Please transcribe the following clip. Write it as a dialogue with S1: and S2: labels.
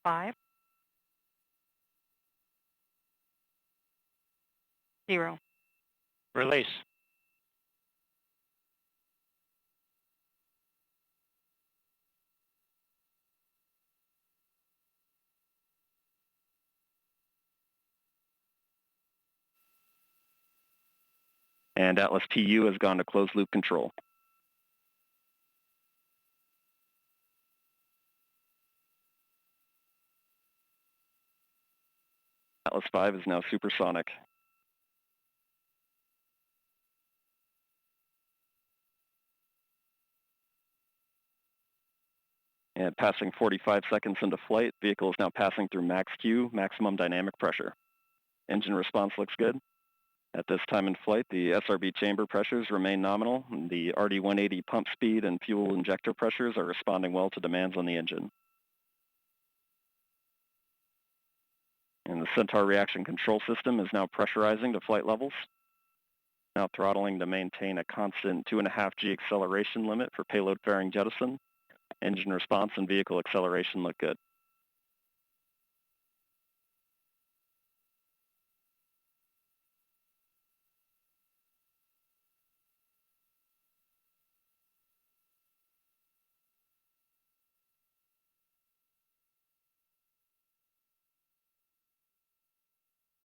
S1: 5, 0.
S2: Release.
S3: And Atlas TU has gone to closed loop control. Atlas 5 is now supersonic. And passing 45 seconds into flight, vehicle is now passing through max Q, maximum dynamic pressure. Engine response looks good. At this time in flight, the SRB chamber pressures remain nominal, and the RD-180 pump speed and fuel injector pressures are responding well to demands on the engine. And the Centaur reaction control system is now pressurizing to flight levels. Now throttling to maintain a constant 2.5 G acceleration limit for payload fairing jettison. Engine response and vehicle acceleration look good.